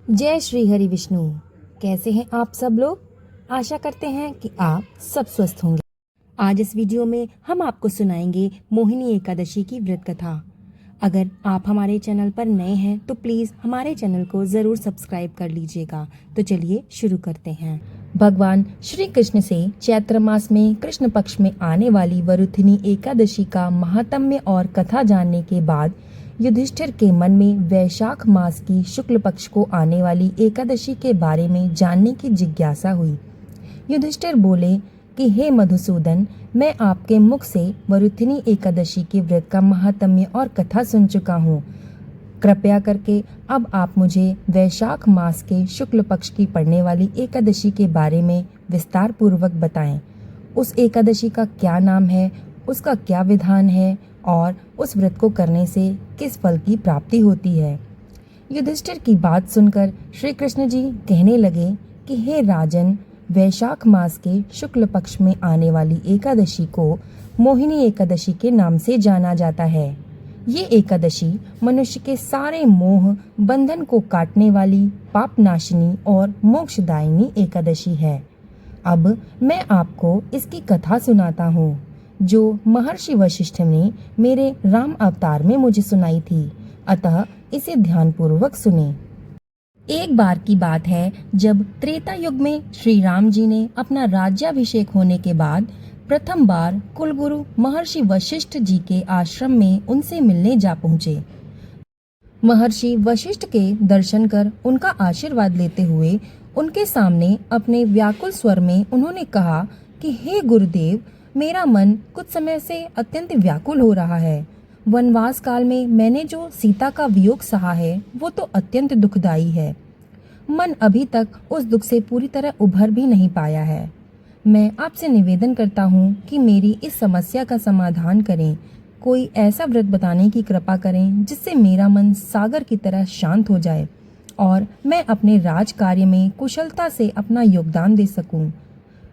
जय श्री हरि विष्णु। कैसे हैं आप सब लोग? आशा करते हैं कि आप सब स्वस्थ होंगे। आज इस वीडियो में हम आपको सुनाएंगे मोहिनी एकादशी की व्रत कथा। अगर आप हमारे चैनल पर नए हैं तो प्लीज हमारे चैनल को जरूर सब्सक्राइब कर लीजिएगा। तो चलिए शुरू करते हैं। भगवान श्री कृष्ण से चैत्र मास में कृष्ण पक्ष में आने वाली वरुथिनी एकादशी का महात्म्य और कथा जानने के बाद युधिष्ठिर के मन में वैशाख मास की शुक्ल पक्ष को आने वाली एकादशी के बारे में जानने की जिज्ञासा हुई। युधिष्ठिर बोले कि हे मधुसूदन, मैं आपके मुख से वरुथिनी एकादशी के व्रत का महात्म्य और कथा सुन चुका हूँ। कृपया करके अब आप मुझे वैशाख मास के शुक्ल पक्ष की पड़ने वाली एकादशी के बारे में विस्तार पूर्वक बताएं। उस एकादशी का क्या नाम है, उसका क्या विधान है और उस व्रत को करने से किस फल की प्राप्ति होती है। युधिष्ठिर की बात सुनकर श्री कृष्ण जी कहने लगे कि हे राजन, वैशाख मास के शुक्ल पक्ष में आने वाली एकादशी को मोहिनी एकादशी के नाम से जाना जाता है। ये एकादशी मनुष्य के सारे मोह बंधन को काटने वाली पाप नाशिनी और मोक्षदायिनी एकादशी है। अब मैं आपको इसकी कथा सुनाता हूँ जो महर्षि वशिष्ठ ने मेरे राम अवतार में मुझे सुनाई थी, अतः इसे ध्यानपूर्वक सुने। एक बार की बात है जब त्रेता युग में श्री राम जी ने अपना राज्याभिषेक होने के बाद प्रथम बार कुलगुरु महर्षि वशिष्ठ जी के आश्रम में उनसे मिलने जा पहुँचे। महर्षि वशिष्ठ के दर्शन कर उनका आशीर्वाद लेते हुए उनके सामने अपने व्याकुल स्वर में उन्होंने कहा कि हे गुरुदेव, मेरा मन कुछ समय से अत्यंत व्याकुल हो रहा है। वनवास काल में मैंने जो सीता का वियोग सहा है वो तो अत्यंत दुखदायी है। मन अभी तक उस दुख से पूरी तरह उभर भी नहीं पाया है। मैं आपसे निवेदन करता हूँ कि मेरी इस समस्या का समाधान करें। कोई ऐसा व्रत बताने की कृपा करें जिससे मेरा मन सागर की तरह शांत हो जाए और मैं अपने राज कार्य में कुशलता से अपना योगदान दे सकूं।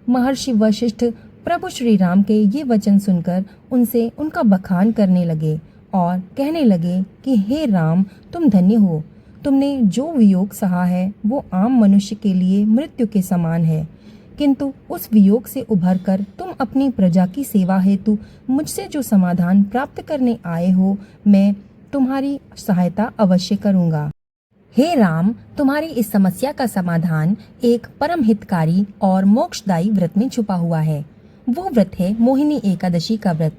महर्षि वशिष्ठ प्रभु श्री राम के ये वचन सुनकर उनसे उनका बखान करने लगे और कहने लगे कि हे राम, तुम धन्य हो। तुमने जो वियोग सहा है वो आम मनुष्य के लिए मृत्यु के समान है, किंतु उस वियोग से उभरकर तुम अपनी प्रजा की सेवा हेतु मुझसे जो समाधान प्राप्त करने आए हो, मैं तुम्हारी सहायता अवश्य करूँगा। हे राम, तुम्हारी इस समस्या का समाधान एक परम हितकारी और मोक्षदायी व्रत में छुपा हुआ है। वो व्रत है मोहिनी एकादशी का व्रत।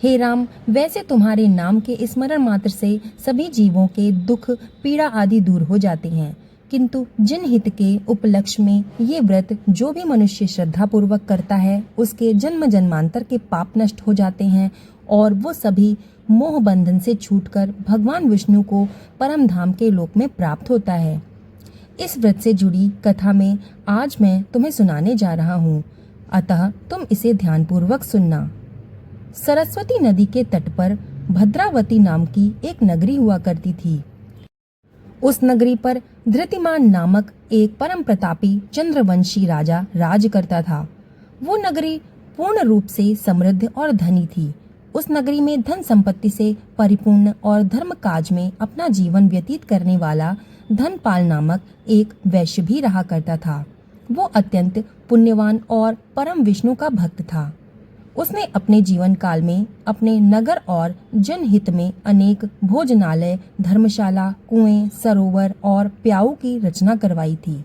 हे राम, वैसे तुम्हारे नाम के स्मरण मात्र से सभी जीवों के दुख पीड़ा आदि दूर हो जाते हैं, किंतु जिन हित के उपलक्ष्य में ये व्रत जो भी मनुष्य श्रद्धा पूर्वक करता है उसके जन्म जन्मांतर के पाप नष्ट हो जाते हैं और वो सभी मोह बंधन से छूटकर भगवान विष्णु को परम धाम के लोक में प्राप्त होता है। इस व्रत से जुड़ी कथा में आज मैं तुम्हें सुनाने जा रहा हूँ, अतः तुम इसे ध्यानपूर्वक सुनना। सरस्वती नदी के तट पर भद्रावती नाम की एक नगरी हुआ करती थी। उस नगरी पर धृतिमान नामक एक परम प्रतापी चंद्रवंशी राजा राज करता था। वो नगरी पूर्ण रूप से समृद्ध और धनी थी। उस नगरी में धन संपत्ति से परिपूर्ण और धर्म काज में अपना जीवन व्यतीत करने वाला धनपाल नामक एक वैश्य भी रहा करता था। वो अत्यंत पुण्यवान और परम विष्णु का भक्त था। उसने अपने जीवन काल में अपने नगर और जनहित में अनेक भोजनालय, धर्मशाला, कुएं, सरोवर और प्याऊ की रचना करवाई थी।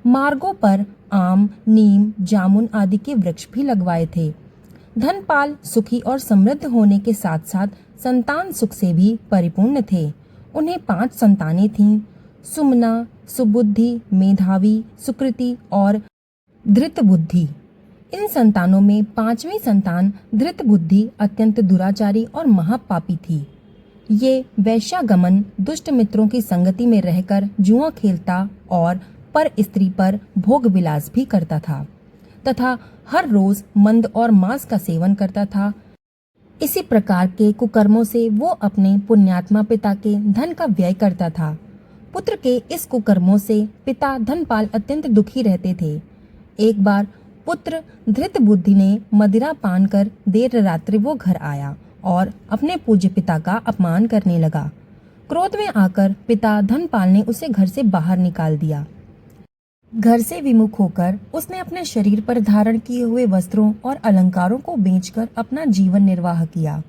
मार्गों पर आम, नीम, जामुन आदि के वृक्ष भी लगवाए थे। धनपाल सुखी और समृद्ध होने के साथ साथ संतान सुख से भी परिपूर्ण थे। उन्हें 5 संतानें थीं: सुमना, सुबुद्धि, मेधावी, सुकृति और धृतबुद्धि। इन संतानों में 5वीं संतान धृतबुद्धि अत्यंत दुराचारी और महापापी थी। ये वैश्यागमन, दुष्ट मित्रों की संगति में रहकर जुआ खेलता और पर स्त्री पर भोग विलास भी करता था तथा हर रोज मंद और मांस का सेवन करता था। इसी प्रकार के कुकर्मों से वो अपने पुण्यात्मा पिता के धन का व्यय करता था। पुत्र के इस कुकर्मों से पिता धनपाल अत्यंत दुखी रहते थे। एक बार पुत्र धृतबुद्धि ने मदिरा पान कर देर रात्रि वो घर आया और अपने पूज्य पिता का अपमान करने लगा। क्रोध में आकर पिता धनपाल ने उसे घर से बाहर निकाल दिया। घर से विमुख होकर उसने अपने शरीर पर धारण किए हुए वस्त्रों और अलंकारों को बेचकर अपना जीवन निर्वाह किया।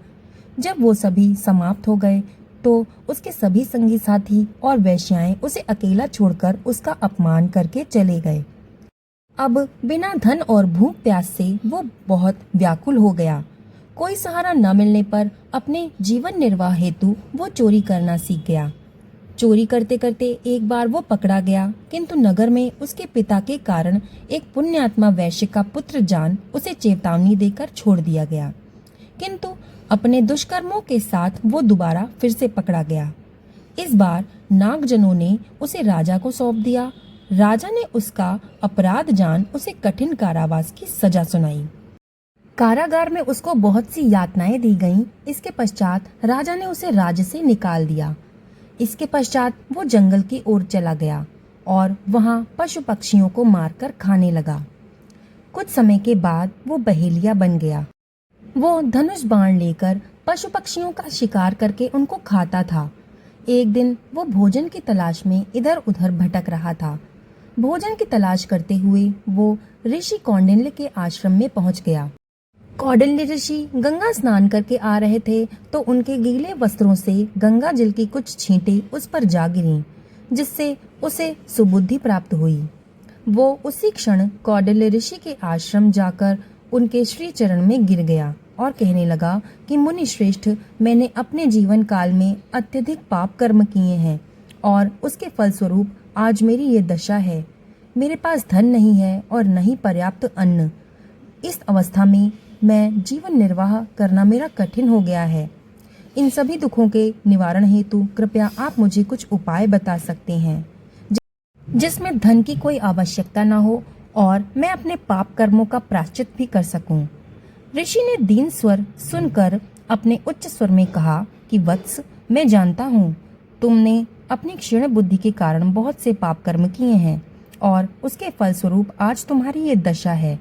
जब वो सभी समाप्त हो गए तो उसके सभी संगी साथी और वेश्याएं उसे अकेला छोड़कर उसका अपमान करके चले गए। अब बिना धन और भूख प्यास से वो बहुत व्याकुल हो गया। कोई सहारा न मिलने पर अपने जीवन निर्वाह हेतु वो चोरी करना सीख गया। चोरी करते करते एक बार वो पकड़ा गया, किंतु नगर में उसके पिता के कारण एक पुण्यात्मा वैश्य का पुत्र जान उसे चेतावनी देकर छोड़ दिया गया। किंतु अपने दुष्कर्मों के साथ वो दोबारा फिर से पकड़ा गया। इस बार नागजनों ने उसे राजा को सौंप दिया। राजा ने उसका अपराध जान उसे कठिन कारावास की सजा सुनाई। कारागार में उसको बहुत सी यातनाएं दी गईं। इसके पश्चात राजा ने उसे राज्य से निकाल दिया। इसके पश्चात वो जंगल की ओर चला गया और वहां पशु पक्षियों को मारकर खाने लगा। कुछ समय के बाद वो बहेलिया बन गया। वो धनुष बाण लेकर पशु पक्षियों का शिकार करके उनको खाता था। एक दिन वो भोजन की तलाश में इधर उधर भटक रहा था। भोजन की तलाश करते हुए वो ऋषि कौंडिन्य के आश्रम में पहुंच गया। कौंडिन्य ऋषि गंगा स्नान करके आ रहे थे तो उनके गीले वस्त्रों से गंगा जल की कुछ छींटे उस पर जा गिरीं, जिससे उसे सुबुद्धि प्राप्त हुई। वो उसी क्षण कौंडिन्य ऋषि के आश्रम जाकर उनके श्री चरण में गिर गया और कहने लगा कि मुनि श्रेष्ठ, मैंने अपने जीवन काल में अत्यधिक पाप कर्म किए हैं और उसके फलस्वरूप आज मेरी ये दशा है। मेरे पास धन नहीं है और न ही पर्याप्त अन्न। इस अवस्था में मैं जीवन निर्वाह करना मेरा कठिन हो गया है। इन सभी दुखों के निवारण हेतु कृपया आप मुझे कुछ उपाय बता सकते हैं जिसमें धन की कोई आवश्यकता न हो और मैं अपने पाप कर्मों का प्रायश्चित भी कर सकूं। ऋषि ने दीन स्वर सुनकर अपने उच्च स्वर में कहा कि वत्स, मैं जानता हूँ तुमने अपनी क्षीण बुद्धि के कारण बहुत से पाप कर्म किए हैं और उसके फलस्वरूप आज तुम्हारी ये दशा है।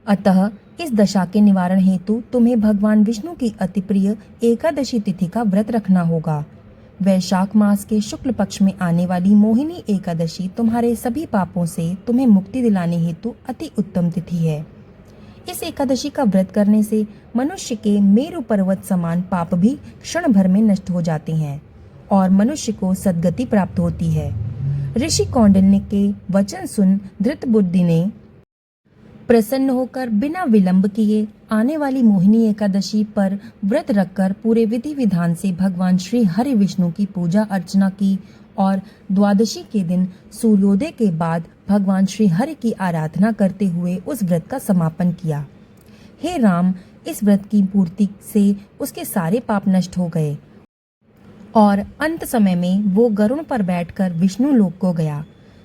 अतः इस दशा के निवारण हेतु तुम्हें भगवान विष्णु की अति प्रिय एकादशी तिथि का व्रत रखना होगा। वैशाख मास के शुक्ल पक्ष में आने वाली मोहिनी एकादशी तुम्हारे सभी पापों से तुम्हें मुक्ति दिलाने हेतु अति उत्तम तिथि है। इस एकादशी का व्रत करने से मनुष्य के मेरु पर्वत समान पाप भी क्षण भर में नष्ट हो जाते हैं और मनुष्य को सद्गति प्राप्त होती है। ऋषि कौंडिन्य के वचन सुन धृतबुद्धि ने प्रसन्न होकर बिना विलंब किए आने वाली मोहिनी एकादशी पर व्रत रखकर पूरे विधि विधान से भगवान श्री हरि विष्णु की पूजा अर्चना की और द्वादशी के दिन सूर्योदय के बाद भगवान श्री हरि की आराधना करते हुए उस व्रत का समापन किया। हे राम, इस व्रत की पूर्ति से उसके सारे पाप नष्ट हो गए और अंत समय में वो गरुड़ पर बैठकर विष्णु लोक को गया।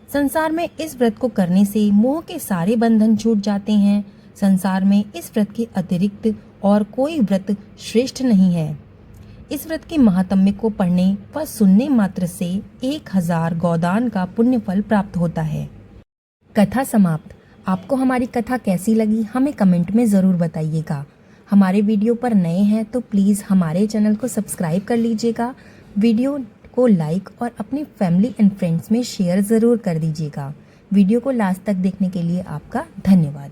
संसार में इस व्रत को करने से मोह के सारे बंधन छूट जाते हैं। संसार में इस व्रत के अतिरिक्त और कोई व्रत श्रेष्ठ नहीं है। इस व्रत के महात्म्य को पढ़ने व सुनने मात्र से 1000 गोदान का पुण्य फल प्राप्त होता है। कथा समाप्त। आपको हमारी कथा कैसी लगी हमें कमेंट में ज़रूर बताइएगा। हमारे वीडियो पर नए हैं तो प्लीज़ हमारे चैनल को सब्सक्राइब कर लीजिएगा। वीडियो को लाइक और अपनी फैमिली एंड फ्रेंड्स में शेयर ज़रूर कर दीजिएगा। वीडियो को लास्ट तक देखने के लिए आपका धन्यवाद।